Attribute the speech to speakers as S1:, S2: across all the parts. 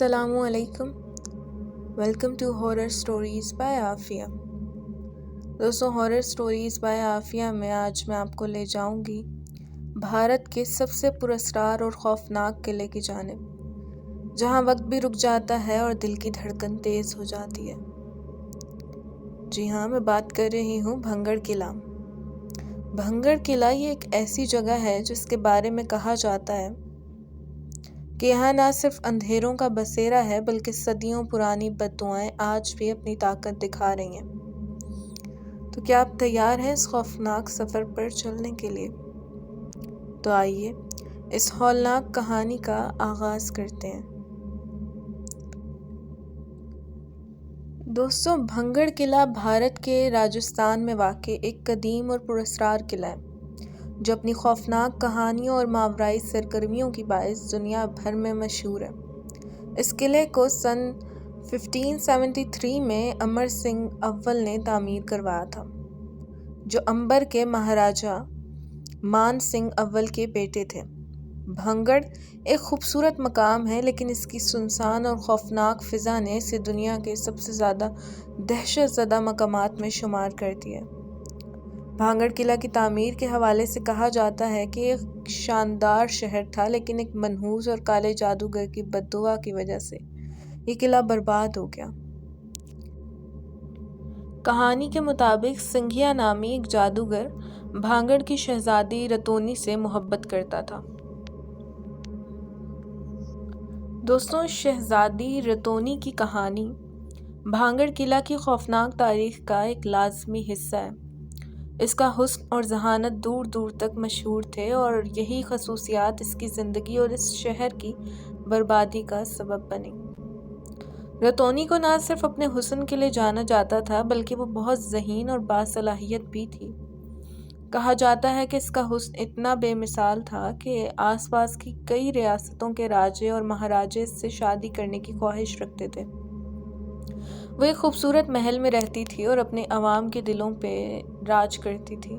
S1: السلام علیکم. Welcome to horror stories by Aafia. دوستوں، ہارر سٹوریز بائی عافیہ میں آج میں آپ کو لے جاؤں گی بھارت کے سب سے پراسرار اور خوفناک قلعے کی جانب، جہاں وقت بھی رک جاتا ہے اور دل کی دھڑکن تیز ہو جاتی ہے. جی ہاں، میں بات کر رہی ہوں بھنگڑ قلعہ. بھنگڑ قلعہ یہ ایک ایسی جگہ ہے جس کے بارے میں کہا جاتا ہے کہ یہاں نہ صرف اندھیروں کا بسیرا ہے بلکہ صدیوں پرانی بددعائیں آج بھی اپنی طاقت دکھا رہی ہیں. تو کیا آپ تیار ہیں اس خوفناک سفر پر چلنے کے لیے؟ تو آئیے اس ہولناک کہانی کا آغاز کرتے ہیں. دوستوں، بھنگڑ قلعہ بھارت کے راجستھان میں واقع ایک قدیم اور پراسرار قلعہ ہے جو اپنی خوفناک کہانیوں اور ماورائی سرگرمیوں کی باعث دنیا بھر میں مشہور ہے. اس قلعے کو سن 1573 میں امر سنگھ اول نے تعمیر کروایا تھا، جو امبر کے مہاراجا مان سنگھ اول کے بیٹے تھے. بھنگڑ ایک خوبصورت مقام ہے، لیکن اس کی سنسان اور خوفناک فضا نے اسے دنیا کے سب سے زیادہ دہشت زدہ مقامات میں شمار کر دیا ہے. بھنگڑ قلعہ کی تعمیر کے حوالے سے کہا جاتا ہے کہ ایک شاندار شہر تھا، لیکن ایک منحوس اور کالے جادوگر کی بددعا کی وجہ سے یہ قلعہ برباد ہو گیا. کہانی کے مطابق سنگھیا نامی ایک جادوگر بھنگڑ کی شہزادی رتونی سے محبت کرتا تھا. دوستوں، شہزادی رتونی کی کہانی بھنگڑ قلعہ کی خوفناک تاریخ کا ایک لازمی حصہ ہے. اس کا حسن اور ذہانت دور دور تک مشہور تھے اور یہی خصوصیات اس کی زندگی اور اس شہر کی بربادی کا سبب بنی. رتونی کو نہ صرف اپنے حسن کے لیے جانا جاتا تھا بلکہ وہ بہت ذہین اور باصلاحیت بھی تھی. کہا جاتا ہے کہ اس کا حسن اتنا بے مثال تھا کہ آس پاس کی کئی ریاستوں کے راجے اور مہاراجے اس سے شادی کرنے کی خواہش رکھتے تھے. وہ ایک خوبصورت محل میں رہتی تھی اور اپنے عوام کے دلوں پہ راج کرتی تھی.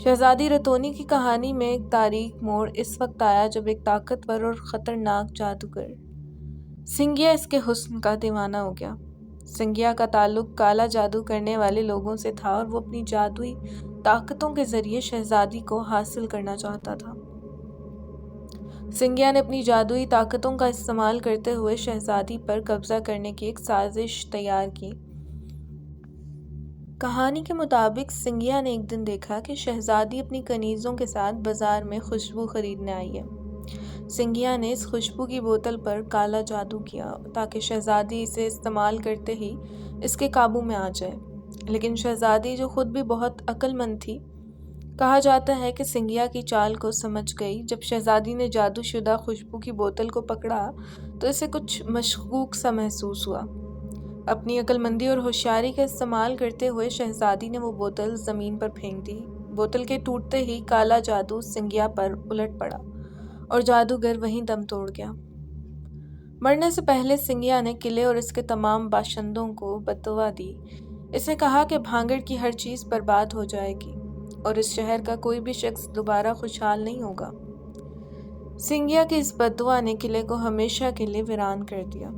S1: شہزادی رتونی کی کہانی میں ایک تاریک موڑ اس وقت آیا جب ایک طاقتور اور خطرناک جادوگر سنگھیا اس کے حسن کا دیوانہ ہو گیا. سنگھیا کا تعلق کالا جادو کرنے والے لوگوں سے تھا اور وہ اپنی جادوئی طاقتوں کے ذریعے شہزادی کو حاصل کرنا چاہتا تھا. سنگھیا نے اپنی جادوئی طاقتوں کا استعمال کرتے ہوئے شہزادی پر قبضہ کرنے کی ایک سازش تیار کی. کہانی کے مطابق سنگھیا نے ایک دن دیکھا کہ شہزادی اپنی کنیزوں کے ساتھ بازار میں خوشبو خریدنے آئی ہے. سنگھیا نے اس خوشبو کی بوتل پر کالا جادو کیا تاکہ شہزادی اسے استعمال کرتے ہی اس کے قابو میں آ جائے. لیکن شہزادی، جو خود بھی بہت عقل مند تھی، کہا جاتا ہے کہ سنگھیا کی چال کو سمجھ گئی. جب شہزادی نے جادو شدہ خوشبو کی بوتل کو پکڑا تو اسے کچھ مشکوک سا محسوس ہوا. اپنی عقل مندی اور ہوشیاری کا استعمال کرتے ہوئے شہزادی نے وہ بوتل زمین پر پھینک دی. بوتل کے ٹوٹتے ہی کالا جادو سنگھیا پر الٹ پڑا اور جادوگر وہیں دم توڑ گیا. مرنے سے پہلے سنگھیا نے قلعے اور اس کے تمام باشندوں کو بددعا دی. اس نے کہا کہ بھنگڑ کی ہر چیز برباد ہو جائے گی اور اس شہر کا کوئی بھی شخص دوبارہ خوشحال نہیں ہوگا. سنگھیا کی اس بددعا نے قلعے کو ہمیشہ کے لیے ویران کر دیا.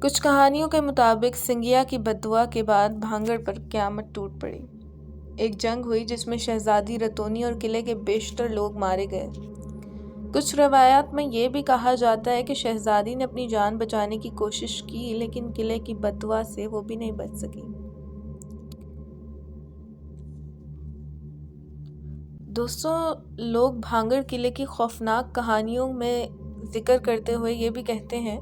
S1: کچھ کہانیوں کے مطابق سنگھیا کی بددعا کے بعد بھنگڑ پر قیامت ٹوٹ پڑی. ایک جنگ ہوئی جس میں شہزادی رتونی اور قلعے کے بیشتر لوگ مارے گئے. کچھ روایات میں یہ بھی کہا جاتا ہے کہ شہزادی نے اپنی جان بچانے کی کوشش کی، لیکن قلعے کی بددعا سے وہ بھی نہیں بچ سکی. دوستوں، لوگ بھنگڑ قلعے کی خوفناک کہانیوں میں ذکر کرتے ہوئے یہ بھی کہتے ہیں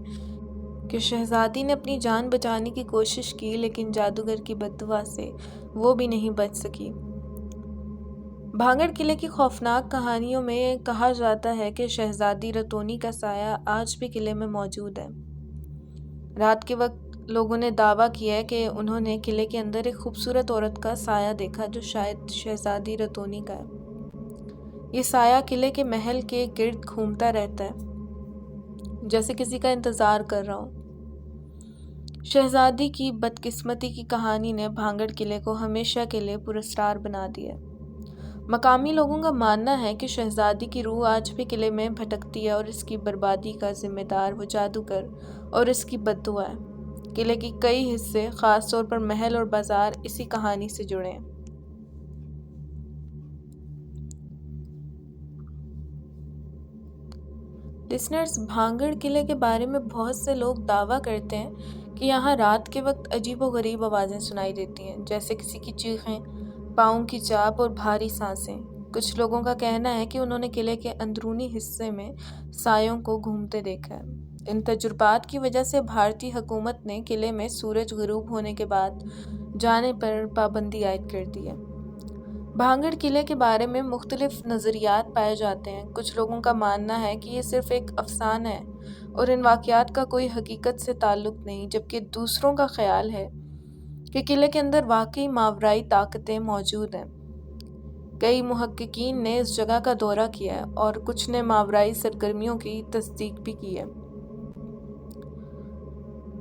S1: کہ شہزادی نے اپنی جان بچانے کی کوشش کی، لیکن جادوگر کی بددعا سے وہ بھی نہیں بچ سکی. بھنگڑ قلعے کی خوفناک کہانیوں میں کہا جاتا ہے کہ شہزادی رتونی کا سایہ آج بھی قلعے میں موجود ہے. رات کے وقت لوگوں نے دعویٰ کیا ہے کہ انہوں نے قلعے کے اندر ایک خوبصورت عورت کا سایہ دیکھا جو شاید شہزادی رتونی کا ہے. یہ سایہ قلعے کے محل کے گرد گھومتا رہتا ہے جیسے کسی کا انتظار کر رہا ہو. شہزادی کی بدقسمتی کی کہانی نے بھنگڑ قلعے کو ہمیشہ کے لیے پراسرار بنا دیا. مقامی لوگوں کا ماننا ہے کہ شہزادی کی روح آج بھی قلعے میں بھٹکتی ہے اور اس کی بربادی کا ذمہ دار وہ جادوگر اور اس کی بددعا ہے۔ قلعے کے کئی حصے، خاص طور پر محل اور بازار، اسی کہانی سے جڑے ہیں۔ لسنرز، بھانگڑ قلعے کے بارے میں بہت سے لوگ دعویٰ کرتے ہیں کہ یہاں رات کے وقت عجیب و غریب آوازیں سنائی دیتی ہیں، جیسے کسی کی چیخیں، پاؤں کی چاپ اور بھاری سانسیں۔ کچھ لوگوں کا کہنا ہے کہ انہوں نے قلعے کے اندرونی حصے میں سایوں کو گھومتے دیکھا ہے۔ ان تجربات کی وجہ سے بھارتی حکومت نے قلعے میں سورج غروب ہونے کے بعد جانے پر پابندی عائد کر دی ہے۔ بھانگڑ قلعے کے بارے میں مختلف نظریات پائے جاتے ہیں۔ کچھ لوگوں کا ماننا ہے کہ یہ صرف ایک افسانہ ہے اور ان واقعات کا کوئی حقیقت سے تعلق نہیں، جبکہ دوسروں کا خیال ہے کہ قلعے کے اندر واقعی ماورائی طاقتیں موجود ہیں۔ کئی محققین نے اس جگہ کا دورہ کیا ہے اور کچھ نے ماورائی سرگرمیوں کی تصدیق بھی کی ہے۔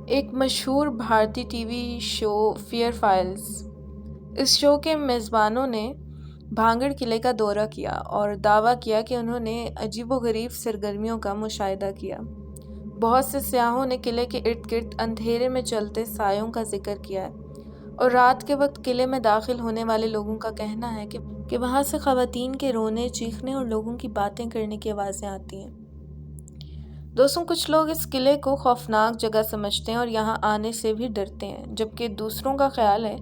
S1: ایک مشہور بھارتی ٹی وی شو فیئر فائلز، اس شو کے میزبانوں نے بھانگڑ قلعے کا دورہ کیا اور دعویٰ کیا کہ انہوں نے عجیب و غریب سرگرمیوں کا مشاہدہ کیا۔ بہت سے سیاحوں نے قلعے کے ارد گرد اندھیرے میں چلتے سایوں کا ذکر کیا ہے اور رات کے وقت قلعے میں داخل ہونے والے لوگوں کا کہنا ہے کہ وہاں سے خواتین کے رونے، چیخنے اور لوگوں کی باتیں کرنے کی آوازیں آتی ہیں۔ دوستوں، کچھ لوگ اس قلعے کو خوفناک جگہ سمجھتے ہیں اور یہاں آنے سے بھی ڈرتے ہیں، جبکہ دوسروں کا خیال ہے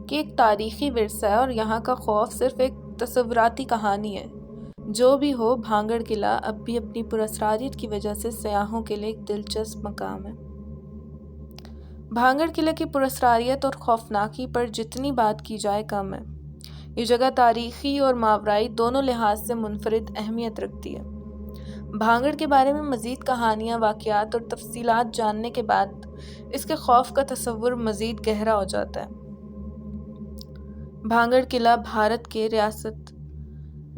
S1: کہ ایک تاریخی ورثہ ہے اور یہاں کا خوف صرف ایک تصوراتی کہانی ہے۔ جو بھی ہو، بھانگڑ قلعہ اب بھی اپنی پراسراریت کی وجہ سے سیاحوں کے لیے ایک دلچسپ مقام ہے۔ بھانگڑ قلعے کی پراسراریت اور خوفناکی پر جتنی بات کی جائے کم ہے۔ یہ جگہ تاریخی اور ماورائی دونوں لحاظ سے منفرد اہمیت رکھتی ہے۔ بھانگڑ کے بارے میں مزید کہانیاں، واقعات اور تفصیلات جاننے کے بعد اس کے خوف کا تصور مزید گہرا ہو جاتا ہے۔ بھانگڑ قلعہ بھارت کے ریاست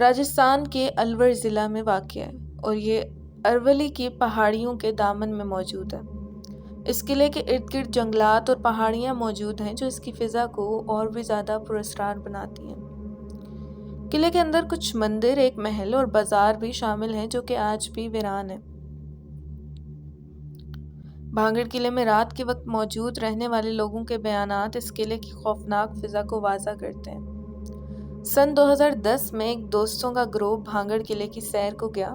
S1: راجستھان کے الور ضلع میں واقع ہے اور یہ اراولی کی پہاڑیوں کے دامن میں موجود ہے۔ اس قلعے کے ارد گرد جنگلات اور پہاڑیاں موجود ہیں جو اس کی فضا کو اور بھی زیادہ پراسرار بناتی ہیں۔ قلعے کے اندر کچھ مندر، ایک محل اور بازار بھی شامل ہیں جو کہ آج بھی ویران ہیں۔ بھانگڑ قلعے میں رات کے وقت موجود رہنے والے لوگوں کے بیانات اس قلعے کی خوفناک فضا کو واضح کرتے ہیں۔ سن 2010 میں ایک دوستوں کا گروہ بھانگڑ قلعے کی سیر کو گیا۔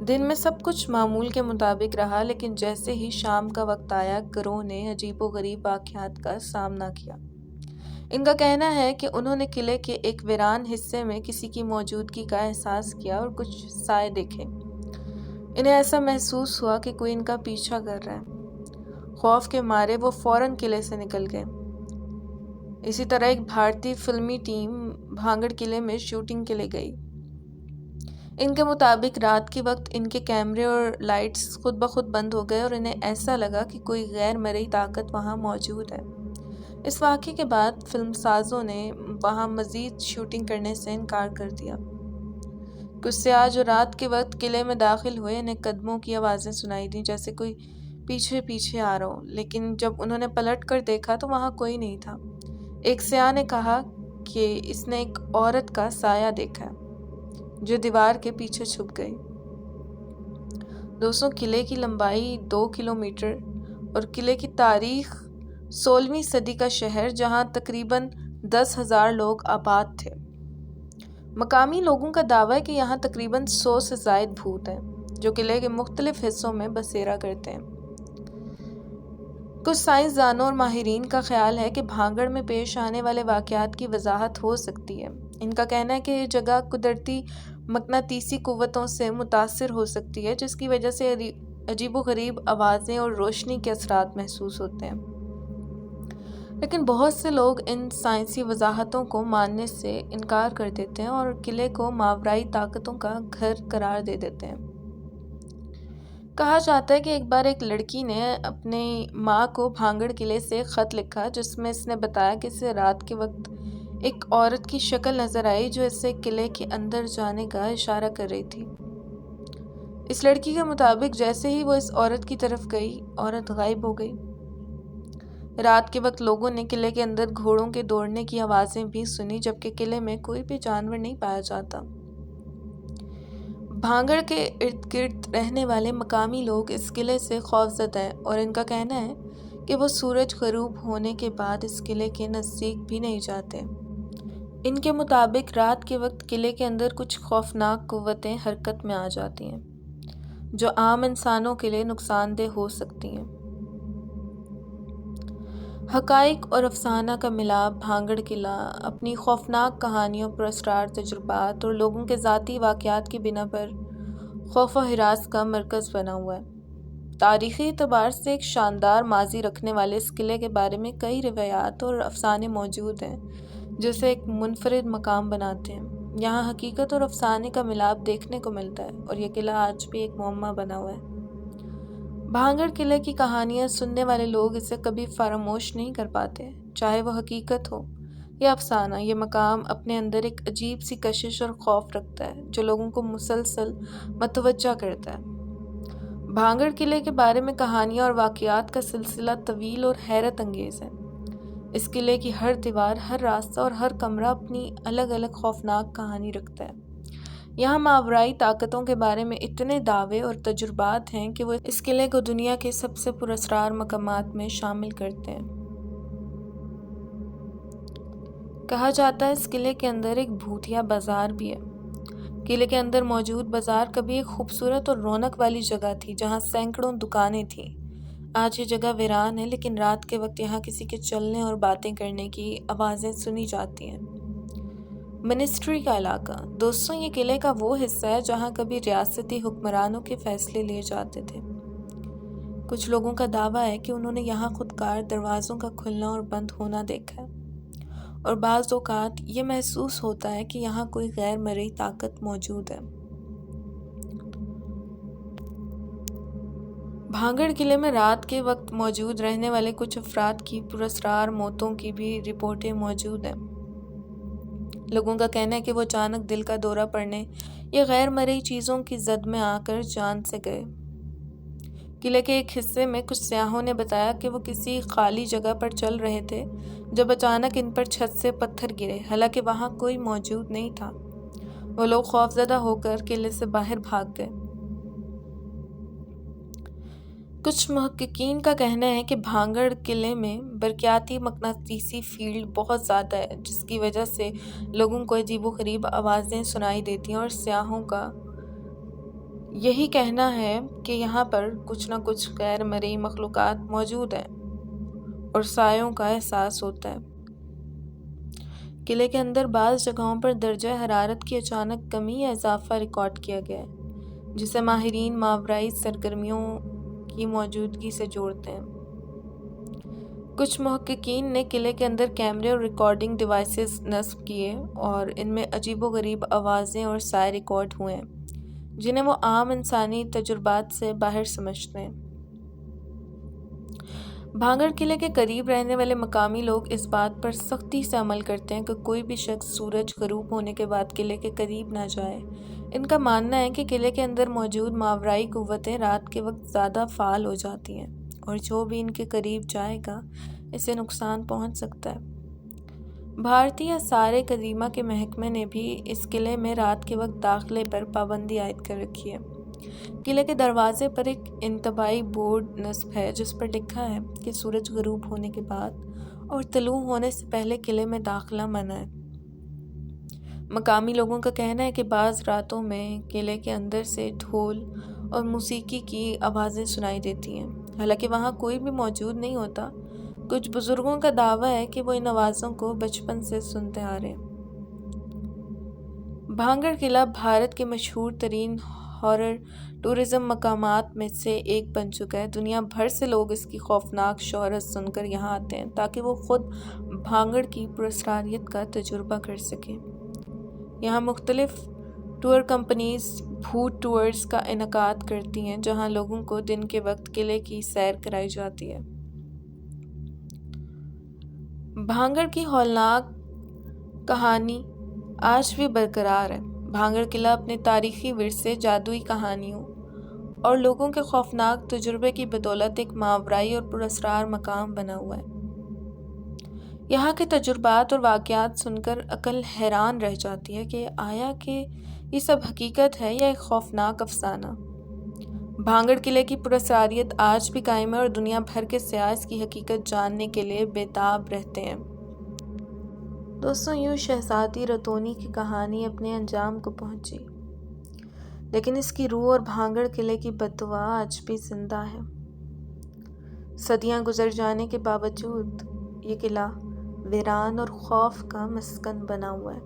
S1: دن میں سب کچھ معمول کے مطابق رہا، لیکن جیسے ہی شام کا وقت آیا، گروہ نے عجیب و غریب واقعات کا سامنا کیا۔ ان کا کہنا ہے کہ انہوں نے قلعے کے ایک ویران حصے میں کسی کی موجودگی کا احساس کیا اور کچھ سائے دیکھے۔ انہیں ایسا محسوس ہوا کہ کوئی ان کا پیچھا کر رہا ہے۔ خوف کے مارے وہ فوراً قلعے سے نکل گئے۔ اسی طرح ایک بھارتی فلمی ٹیم بھانگڑ قلعے میں شوٹنگ کے لیے گئی۔ ان کے مطابق رات کے وقت ان کے کیمرے اور لائٹس خود بخود بند ہو گئے اور انہیں ایسا لگا کہ کوئی غیر مرئی طاقت وہاں موجود ہے۔ اس واقعے کے بعد فلم سازوں نے وہاں مزید شوٹنگ کرنے سے انکار کر دیا۔ کچھ سیاح جو رات کے وقت قلعے میں داخل ہوئے، انہیں قدموں کی آوازیں سنائی دیں جیسے کوئی پیچھے پیچھے آ رہا ہو، لیکن جب انہوں نے پلٹ کر دیکھا تو وہاں کوئی نہیں تھا۔ ایک سیاح نے کہا کہ اس نے ایک عورت کا سایہ دیکھا جو دیوار کے پیچھے چھپ گئی۔ دوستوں، قلعے کی لمبائی 2 کلومیٹر اور قلعے کی تاریخ 16ویں صدی کا شہر، جہاں تقریباً 10,000 لوگ آباد تھے۔ مقامی لوگوں کا دعویٰ ہے کہ یہاں تقریباً 100 سے زائد بھوت ہیں جو قلعے کے مختلف حصوں میں بسیرا کرتے ہیں۔ کچھ سائنسدانوں اور ماہرین کا خیال ہے کہ بھانگڑ میں پیش آنے والے واقعات کی وضاحت ہو سکتی ہے۔ ان کا کہنا ہے کہ یہ جگہ قدرتی مقناطیسی قوتوں سے متاثر ہو سکتی ہے، جس کی وجہ سے عجیب و غریب آوازیں اور روشنی کے اثرات محسوس ہوتے ہیں۔ لیکن بہت سے لوگ ان سائنسی وضاحتوں کو ماننے سے انکار کر دیتے ہیں اور قلعے کو ماورائی طاقتوں کا گھر قرار دے دیتے ہیں۔ کہا جاتا ہے کہ ایک بار ایک لڑکی نے اپنی ماں کو بھانگڑ قلعے سے خط لکھا جس میں اس نے بتایا کہ اسے رات کے وقت ایک عورت کی شکل نظر آئی جو اسے قلعے کے اندر جانے کا اشارہ کر رہی تھی۔ اس لڑکی کے مطابق جیسے ہی وہ اس عورت کی طرف گئی، عورت غائب ہو گئی۔ رات کے وقت لوگوں نے قلعے کے اندر گھوڑوں کے دوڑنے کی آوازیں بھی سنی، جبکہ قلعے میں کوئی بھی جانور نہیں پایا جاتا۔ بھانگڑ کے ارد گرد رہنے والے مقامی لوگ اس قلعے سے خوفزدہ ہیں اور ان کا کہنا ہے کہ وہ سورج غروب ہونے کے بعد اس قلعے کے نزدیک بھی نہیں جاتے۔ ان کے مطابق رات کے وقت قلعے کے اندر کچھ خوفناک قوتیں حرکت میں آ جاتی ہیں جو عام انسانوں کے لیے نقصان دہ ہو سکتی ہیں۔ حقائق اور افسانہ کا ملاپ بھانگڑ قلعہ اپنی خوفناک کہانیوں، پر اسرار تجربات اور لوگوں کے ذاتی واقعات کی بنا پر خوف و ہراس کا مرکز بنا ہوا ہے۔ تاریخی اعتبار سے ایک شاندار ماضی رکھنے والے اس قلعے کے بارے میں کئی روایات اور افسانے موجود ہیں جو اسے ایک منفرد مقام بناتے ہیں۔ یہاں حقیقت اور افسانے کا ملاپ دیکھنے کو ملتا ہے اور یہ قلعہ آج بھی ایک معمہ بنا ہوا ہے۔ بھانگڑ قلعے کی کہانیاں سننے والے لوگ اسے کبھی فراموش نہیں کر پاتے، چاہے وہ حقیقت ہو یا افسانہ۔ یہ مقام اپنے اندر ایک عجیب سی کشش اور خوف رکھتا ہے جو لوگوں کو مسلسل متوجہ کرتا ہے۔ بھانگڑ قلعے کے بارے میں کہانیاں اور واقعات کا سلسلہ طویل اور حیرت انگیز ہے۔ اس قلعے کی ہر دیوار، ہر راستہ اور ہر کمرہ اپنی الگ الگ خوفناک کہانی رکھتا ہے۔ یہاں ماورائی طاقتوں کے بارے میں اتنے دعوے اور تجربات ہیں کہ وہ اس قلعے کو دنیا کے سب سے پراسرار مقامات میں شامل کرتے ہیں۔ کہا جاتا ہے اس قلعے کے اندر ایک بھوتیا بازار بھی ہے۔ قلعے کے اندر موجود بازار کبھی ایک خوبصورت اور رونق والی جگہ تھی جہاں سینکڑوں دکانیں تھیں۔ آج یہ جگہ ویران ہے، لیکن رات کے وقت یہاں کسی کے چلنے اور باتیں کرنے کی آوازیں سنی جاتی ہیں۔ منسٹری کا علاقہ، دوستوں، یہ قلعے کا وہ حصہ ہے جہاں کبھی ریاستی حکمرانوں کے فیصلے لیے جاتے تھے۔ کچھ لوگوں کا دعویٰ ہے کہ انہوں نے یہاں خودکار دروازوں کا کھلنا اور بند ہونا دیکھا ہے، اور بعض اوقات یہ محسوس ہوتا ہے کہ یہاں کوئی غیر مرئی طاقت موجود ہے۔ بھانگڑ قلعے میں رات کے وقت موجود رہنے والے کچھ افراد کی پراسرار موتوں کی بھی رپورٹیں موجود ہیں۔ لوگوں کا کہنا ہے کہ وہ اچانک دل کا دورہ پڑنے یا غیر مرئی چیزوں کی زد میں آ کر جان سے گئے۔ قلعے کے ایک حصے میں کچھ سیاحوں نے بتایا کہ وہ کسی خالی جگہ پر چل رہے تھے جب اچانک ان پر چھت سے پتھر گرے، حالانکہ وہاں کوئی موجود نہیں تھا۔ وہ لوگ خوفزدہ ہو کر قلعے سے باہر بھاگ گئے۔ کچھ محققین کا کہنا ہے کہ بھانگڑ قلعے میں برقیاتی مقناطیسی فیلڈ بہت زیادہ ہے، جس کی وجہ سے لوگوں کو عجیب و غریب آوازیں سنائی دیتی ہیں، اور سیاحوں کا یہی کہنا ہے کہ یہاں پر کچھ نہ کچھ غیر مرئی مخلوقات موجود ہیں اور سایوں کا احساس ہوتا ہے۔ قلعے کے اندر بعض جگہوں پر درجہ حرارت کی اچانک کمی یا اضافہ ریکارڈ کیا گیا ہے، جسے ماہرین ماورائی سرگرمیوں کی موجودگی سے جوڑتے ہیں۔ کچھ محققین نے قلعے کے اندر کیمرے اور ریکارڈنگ ڈیوائسز نصب کیے اور ان میں عجیب و غریب آوازیں اور سائے ریکارڈ ہوئے ہیں جنہیں وہ عام انسانی تجربات سے باہر سمجھتے ہیں۔ بھانگڑ قلعے کے قریب رہنے والے مقامی لوگ اس بات پر سختی سے عمل کرتے ہیں کہ کوئی بھی شخص سورج غروب ہونے کے بعد قلعے کے قریب نہ جائے۔ ان کا ماننا ہے کہ قلعے کے اندر موجود ماورائی قوتیں رات کے وقت زیادہ فعال ہو جاتی ہیں اور جو بھی ان کے قریب جائے گا اسے نقصان پہنچ سکتا ہے۔ بھارتی آثار قدیمہ کے محکمے نے بھی اس قلعے میں رات کے وقت داخلے پر پابندی عائد کر رکھی ہے۔ قلعے کے دروازے پر ایک انتباہی بورڈ نصب ہے جس پر لکھا ہے کہ سورج غروب ہونے کے بعد اور طلوع ہونے سے پہلے قلعے میں داخلہ منع ہے۔ مقامی لوگوں کا کہنا ہے کہ بعض راتوں میں قلعے کے اندر سے ڈھول اور موسیقی کی آوازیں سنائی دیتی ہیں، حالانکہ وہاں کوئی بھی موجود نہیں ہوتا۔ کچھ بزرگوں کا دعویٰ ہے کہ وہ ان آوازوں کو بچپن سے سنتے آ رہے ہیں۔ بھانگڑ قلعہ بھارت کے مشہور ترین ہارر ٹورزم مقامات میں سے ایک بن چکا ہے۔ دنیا بھر سے لوگ اس کی خوفناک شہرت سن کر یہاں آتے ہیں تاکہ وہ خود بھانگڑ کی پراسراریت کا تجربہ کر سکیں۔ یہاں مختلف ٹور کمپنیز بھوت ٹورز کا انعقاد کرتی ہیں جہاں لوگوں کو دن کے وقت قلعے کی سیر کرائی جاتی ہے۔ بھانگڑ کی ہولناک کہانی آج بھی برقرار ہے۔ بھانگڑ قلعہ اپنے تاریخی ورثے، جادوئی کہانیوں اور لوگوں کے خوفناک تجربے کی بدولت ایک ماورائی اور پراسرار مقام بنا ہوا ہے۔ یہاں کے تجربات اور واقعات سن کر عقل حیران رہ جاتی ہے کہ آیا کہ یہ سب حقیقت ہے یا ایک خوفناک افسانہ۔ بھانگڑ قلعے کی پراسراریت آج بھی قائم ہے اور دنیا بھر کے سیاح اس کی حقیقت جاننے کے لیے بےتاب رہتے ہیں۔ دوستوں، یوں شہزادی رتونی کی کہانی اپنے انجام کو پہنچی، لیکن اس کی روح اور بھانگڑ قلعے کی بددعا آج بھی زندہ ہے۔ صدیاں گزر جانے کے باوجود یہ قلعہ ویران اور خوف کا مسکن بنا ہوا ہے،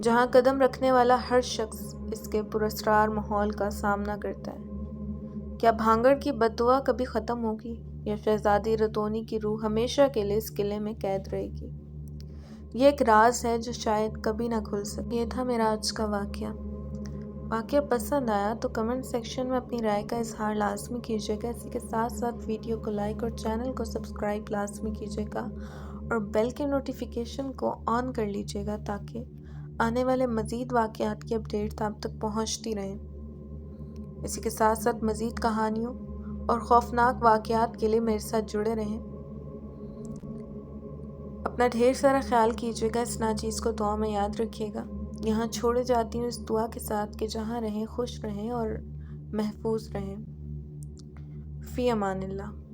S1: جہاں قدم رکھنے والا ہر شخص اس کے پراسرار ماحول کا سامنا کرتا ہے۔ کیا بھانگڑ کی بددعا کبھی ختم ہوگی یا شہزادی رتونی کی روح ہمیشہ کے لیے اس قلعے میں قید رہے گی؟ یہ ایک راز ہے جو شاید کبھی نہ کھل سکے۔ یہ تھا میرا آج کا واقعہ پسند آیا تو کمنٹ سیکشن میں اپنی رائے کا اظہار لازمی کیجیے گا۔ اسی کے ساتھ ساتھ ویڈیو کو لائک اور چینل کو سبسکرائب لازمی کیجیے گا اور بیل کے نوٹیفیکیشن کو آن کر لیجیے گا تاکہ آنے والے مزید واقعات کی اپڈیٹ آپ تک پہنچتی رہیں۔ اسی کے ساتھ ساتھ مزید کہانیوں اور خوفناک واقعات کے لیے میرے ساتھ جڑے رہیں۔ اپنا ڈھیر سارا خیال کیجیے گا، اس ناچیز کو دعا میں یاد رکھیے گا۔ یہاں چھوڑے جاتی ہوں اس دعا کے ساتھ کہ جہاں رہیں خوش رہیں اور محفوظ رہیں۔ فی امان اللہ۔